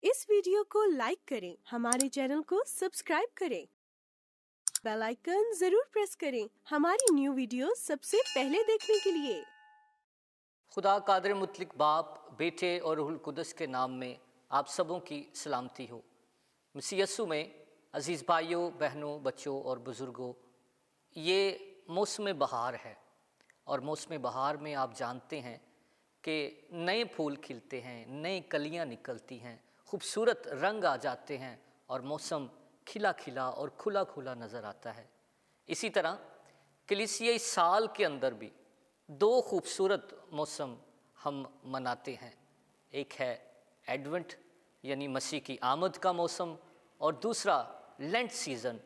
इस वीडियो को लाइक करें, हमारे चैनल को सब्सक्राइब करें, बेल आइकन जरूर प्रेस करें हमारी न्यू वीडियो सबसे पहले देखने के लिए। खुदा कादिर मुतलिक बाप, बेटे और रूहुल कुदस के नाम में आप सबों की सलामती हो। मसीह यस्सु में अज़ीज़ भाइयों, बहनों, बच्चों और बुज़ुर्गों, ये मौसम बहार है और मौसम बहार में आप जानते हैं कि नए फूल खिलते हैं, नई कलियां निकलती हैं, खूबसूरत रंग आ जाते हैं और मौसम खिला खिला और खुला खुला नज़र आता है। इसी तरह कलीसियाई साल के अंदर भी दो खूबसूरत मौसम हम मनाते हैं। एक है एडवेंट यानी मसीह की आमद का मौसम, और दूसरा लेंट सीज़न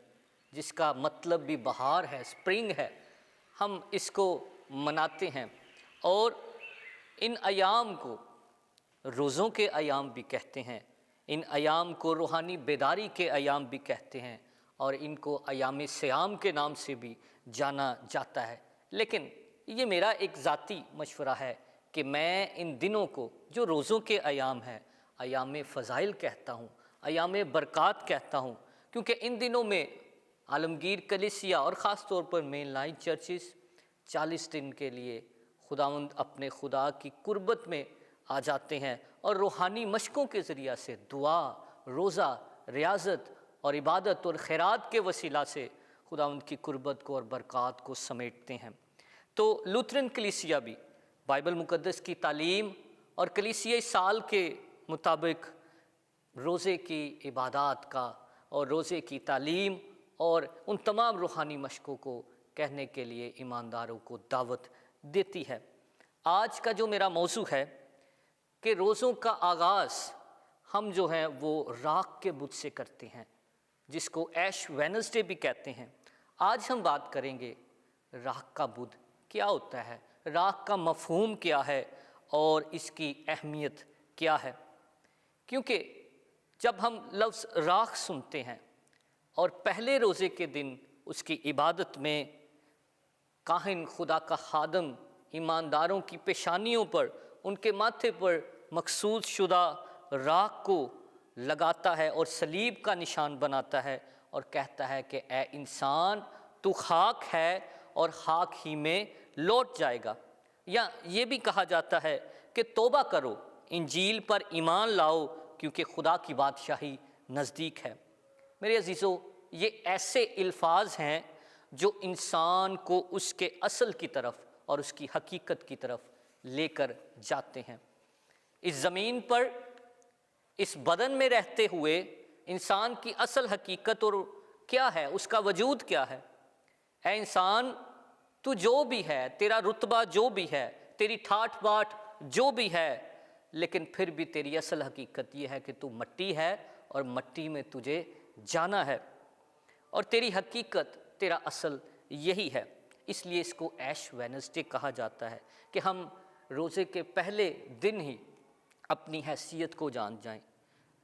जिसका मतलब भी बहार है, स्प्रिंग है। हम इसको मनाते हैं और इन अयाम को रोज़ों के अयाम भी कहते हैं, इन अयाम को रूहानी बेदारी के अयाम भी कहते हैं और इनको अयाम सियाम के नाम से भी जाना जाता है। लेकिन ये मेरा एक ज़ाती मशवरा है कि मैं इन दिनों को जो रोज़ों के अयाम हैं, अयाम फ़ज़ाइल कहता हूँ, अयाम बरक़ात कहता हूँ, क्योंकि इन दिनों में आलमगीर कलीसिया और ख़ास तौर पर मेन लाइन चर्चिज़ 40 दिन के लिए खुदावंद अपने खुदा की कुर्बत में आ जाते हैं और रूहानी मशकों के ज़रिया से दुआ, रोज़ा, रियाज़त और इबादत और खैरात के वसीला से खुदावंद की कुर्बत को और बरक़ात को समेटते हैं। तो लूथरन कलीसिया भी बाइबल मुक़द्दस की तालीम और कलीसियाई साल के मुताबिक रोज़े की इबादत का और रोज़े की तालीम और उन तमाम रूहानी मशकों को कहने के लिए ईमानदारों को दावत देती है। आज का जो मेरा मौजू है कि रोज़ों का आगाज़ हम जो हैं वो राख के बुत से करते हैं, जिसको ऐश वेडनेसडे भी कहते हैं। आज हम बात करेंगे राख का बुत क्या होता है, राख का मफ़हूम क्या है और इसकी अहमियत क्या है। क्योंकि जब हम लफ्ज़ राख सुनते हैं और पहले रोज़े के दिन उसकी इबादत में काहिन, खुदा का खादम, ईमानदारों की पेशानियों पर, उनके माथे पर मखसूस शुदा राख को लगाता है और सलीब का निशान बनाता है और कहता है कि ए इंसान, तू खाक है और खाक ही में लौट जाएगा। या ये भी कहा जाता है कि तौबा करो, इंजील पर ईमान लाओ, क्योंकि खुदा की बादशाही नज़दीक है। मेरे अजीज़ों, ये ऐसे अल्फाज हैं जो इंसान को उसके असल की तरफ और उसकी हकीकत की तरफ लेकर जाते हैं। इस ज़मीन पर, इस बदन में रहते हुए इंसान की असल हकीकत और क्या है, उसका वजूद क्या है। ऐ इंसान, तू जो भी है, तेरा रुतबा जो भी है, तेरी ठाठ बाट जो भी है, लेकिन फिर भी तेरी असल हकीकत ये है कि तू मट्टी है और मट्टी में तुझे जाना है और तेरी हकीकत, तेरा असल यही है। इसलिए इसको ऐश वेडनेसडे कहा जाता है कि हम रोज़े के पहले दिन ही अपनी हैसियत को जान जाएं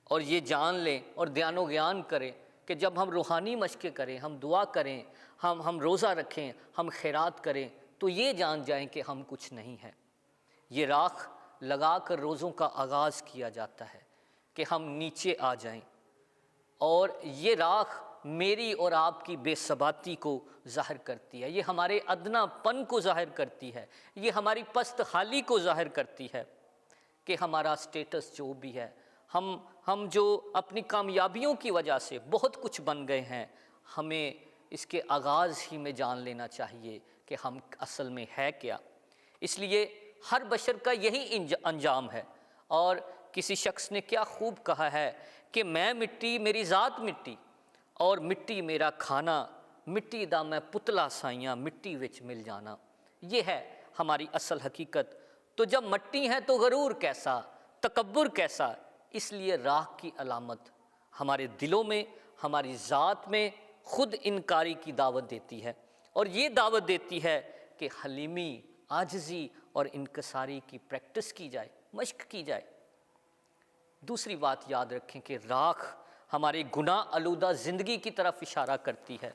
और ये जान लें और ध्यानो ज्ञान करें कि जब हम रूहानी मशक़ें करें, हम दुआ करें, हम रोज़ा रखें, हम खैरात करें, तो ये जान जाएं कि हम कुछ नहीं हैं। ये राख लगा कर रोज़ों का आगाज़ किया जाता है कि हम नीचे आ जाएं, और ये राख मेरी और आपकी बेसबाती को ज़ाहिर करती है, ये हमारे अदनापन को ज़ाहिर करती है, ये हमारी पस्त हाली को ज़ाहिर करती है कि हमारा स्टेटस जो भी है, हम जो अपनी कामयाबियों की वजह से बहुत कुछ बन गए हैं, हमें इसके आगाज़ ही में जान लेना चाहिए कि हम असल में है क्या। इसलिए हर बशर का यही अंजाम है। और किसी शख्स ने क्या खूब कहा है कि मैं मिट्टी, मेरी ज़ात मिट्टी, और मिट्टी मेरा खाना, मिट्टी दा मैं पुतला साइयां, मिट्टी विच मिल जाना। ये है हमारी असल हकीकत। तो जब मट्टी है तो गरूर कैसा, तकब्बुर कैसा। इसलिए राख की अलामत हमारे दिलों में, हमारी ज़ात में खुद इनकारी की दावत देती है, और ये दावत देती है कि हलीमी, आजिज़ी और इनकसारी की प्रैक्टिस की जाए, मश्क की जाए। दूसरी बात याद रखें कि राख हमारे गुनाह आलूदा ज़िंदगी की तरफ इशारा करती है,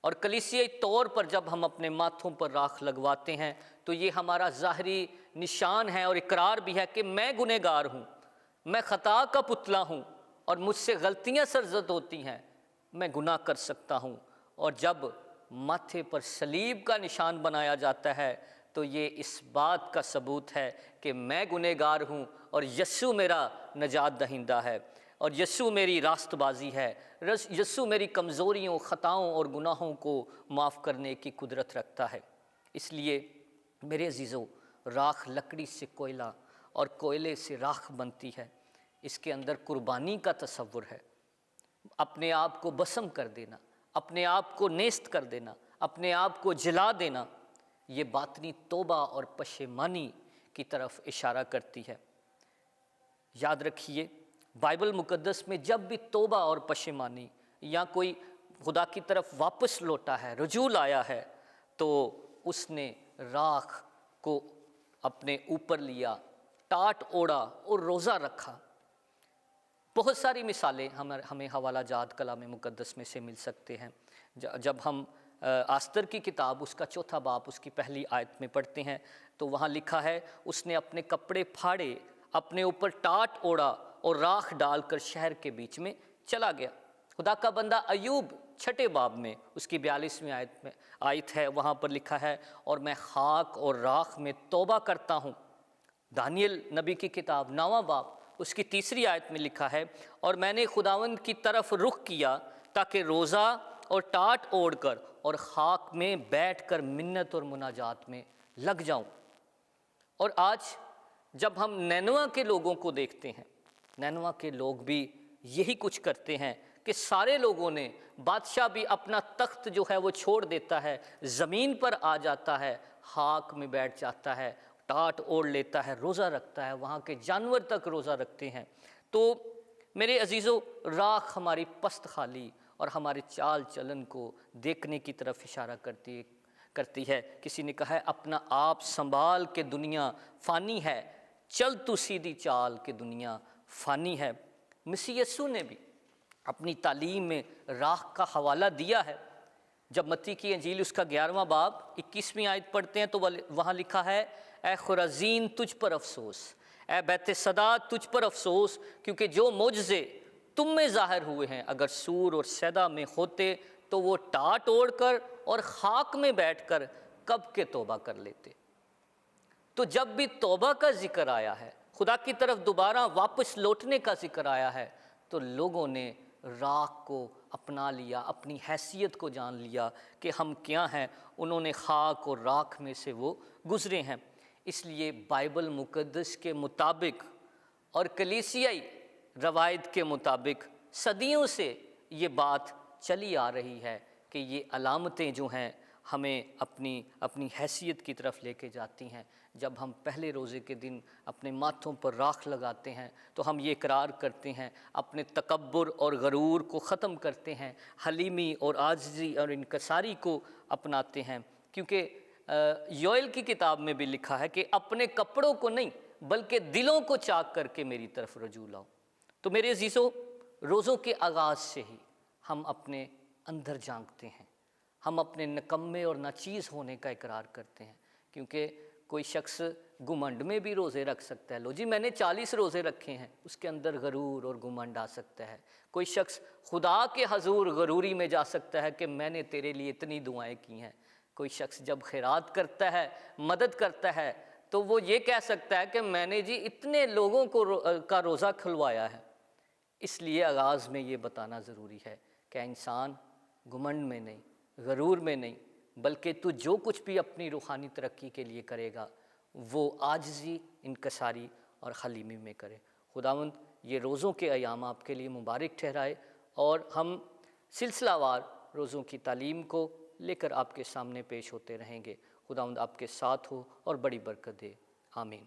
और कलीसियाई तौर पर जब हम अपने माथों पर राख लगवाते हैं तो ये हमारा ज़ाहरी निशान है और इकरार भी है कि मैं गुनहगार हूँ, میں خطا کا پتلا ہوں اور مجھ سے غلطیاں سرزد ہوتی ہیں، میں گناہ کر سکتا ہوں۔ اور جب ماتھے پر صلیب کا نشان بنایا جاتا ہے تو یہ اس بات کا ثبوت ہے کہ میں گنہگار ہوں اور یسوع میرا نجات دہندہ ہے، اور یسوع میری راست بازی ہے، یسوع میری کمزوریوں، خطاؤں اور گناہوں کو معاف کرنے کی قدرت رکھتا ہے۔ اس لیے میرے عزیزو، راکھ لکڑی سے کوئلہ اور کوئلے سے راکھ بنتی ہے، اس کے اندر قربانی کا تصور ہے، اپنے آپ کو بسم کر دینا، اپنے آپ کو نیست کر دینا، اپنے آپ کو جلا دینا۔ یہ باطنی توبہ اور پشیمانی کی طرف اشارہ کرتی ہے۔ یاد رکھیے، بائبل مقدس میں جب بھی توبہ اور پشیمانی یا کوئی خدا کی طرف واپس لوٹا ہے، رجوع لایا ہے، تو اس نے راکھ کو اپنے اوپر لیا، ٹاٹ اوڑا اور روزہ رکھا۔ بہت ساری مثالیں ہمیں حوالہ جات کلام مقدس میں سے مل سکتے ہیں۔ جب ہم آستر کی کتاب اس کا 4 باب اس کی پہلی آیت میں پڑھتے ہیں تو وہاں لکھا ہے، اس نے اپنے کپڑے پھاڑے، اپنے اوپر ٹاٹ اوڑا اور راکھ ڈال کر شہر کے بیچ میں چلا گیا۔ خدا کا بندہ ایوب 6 باب میں اس کی 42ویں آیت ہے، وہاں پر لکھا ہے، اور میں خاک اور راکھ میں توبہ کرتا ہوں۔ دانیل نبی کی کتاب 9 باب اس کی 3 آیت میں لکھا ہے، اور میں نے خداوند کی طرف رخ کیا تاکہ روزہ اور ٹاٹ اوڑھ کر اور خاک میں بیٹھ کر منت اور مناجات میں لگ جاؤں۔ اور آج جب ہم نینوا کے لوگوں کو دیکھتے ہیں، نینوا کے لوگ بھی یہی کچھ کرتے ہیں کہ سارے لوگوں نے، بادشاہ بھی اپنا تخت جو ہے وہ چھوڑ دیتا ہے، زمین پر آ جاتا ہے، خاک میں بیٹھ جاتا ہے، ٹاٹ اوڑھ لیتا ہے، روزہ رکھتا ہے، وہاں کے جانور تک روزہ رکھتے ہیں۔ تو میرے عزیزو، راکھ ہماری پست خالی اور ہمارے چال چلن کو دیکھنے کی طرف اشارہ کرتی ہے۔ کسی نے کہا ہے، اپنا آپ سنبھال کے دنیا فانی ہے، چل تو سیدھی چال کے دنیا فانی ہے۔ مسیح یسوع نے بھی اپنی تعلیم میں راکھ کا حوالہ دیا ہے۔ جب متی کی انجیل اس کا 11واں باب 21ویں آیت پڑھتے ہیں تو وہاں لکھا ہے، اے خرازین تجھ پر افسوس، اے بیت صدا تجھ پر افسوس، کیونکہ جو معجزے تم میں ظاہر ہوئے ہیں اگر سور اور سیدا میں ہوتے تو وہ ٹاٹ اوڑھ کر اور خاک میں بیٹھ کر کب کے توبہ کر لیتے۔ تو جب بھی توبہ کا ذکر آیا ہے، خدا کی طرف دوبارہ واپس لوٹنے کا ذکر آیا ہے، تو لوگوں نے راکھ کو اپنا لیا، اپنی حیثیت کو جان لیا کہ ہم کیا ہیں۔ انہوں نے خاک اور راکھ میں سے وہ گزرے ہیں۔ اس لیے بائبل مقدس کے مطابق اور کلیسیائی روایت کے مطابق صدیوں سے یہ بات چلی آ رہی ہے کہ یہ علامتیں جو ہیں ہمیں اپنی حیثیت کی طرف لے کے جاتی ہیں۔ جب ہم پہلے روزے کے دن اپنے ماتھوں پر راکھ لگاتے ہیں تو ہم یہ اقرار کرتے ہیں، اپنے تکبر اور غرور کو ختم کرتے ہیں، حلیمی اور عاجزی اور انکساری کو اپناتے ہیں، کیونکہ یوئیل کی کتاب میں بھی لکھا ہے کہ اپنے کپڑوں کو نہیں بلکہ دلوں کو چاک کر کے میری طرف رجوع لاؤ۔ تو میرے عزیزو، روزوں کے آغاز سے ہی ہم اپنے اندر جھانکتے ہیں، ہم اپنے نکمے اور ناچیز ہونے کا اقرار کرتے ہیں، کیونکہ کوئی شخص گھمنڈ میں بھی روزے رکھ سکتا ہے، لو جی میں نے 40 روزے رکھے ہیں، اس کے اندر غرور اور گھمنڈ آ سکتا ہے۔ کوئی شخص خدا کے حضور غروری میں جا سکتا ہے کہ میں نے تیرے لیے اتنی دعائیں کی ہیں۔ کوئی شخص جب خیرات کرتا ہے، مدد کرتا ہے، تو وہ یہ کہہ سکتا ہے کہ میں نے جی اتنے لوگوں کا روزہ کھلوایا ہے۔ اس لیے آغاز میں یہ بتانا ضروری ہے کہ انسان گھمنڈ میں نہیں، غرور میں نہیں، بلکہ تو جو کچھ بھی اپنی روحانی ترقی کے لیے کرے گا وہ عاجزی، انکساری اور حلیمی میں کرے۔ خداوند یہ روزوں کے ایام آپ کے لیے مبارک ٹھہرائے، اور ہم سلسلہ وار روزوں کی تعلیم کو لے کر آپ کے سامنے پیش ہوتے رہیں گے۔ خداوند آپ کے ساتھ ہو اور بڑی برکت دے، آمین۔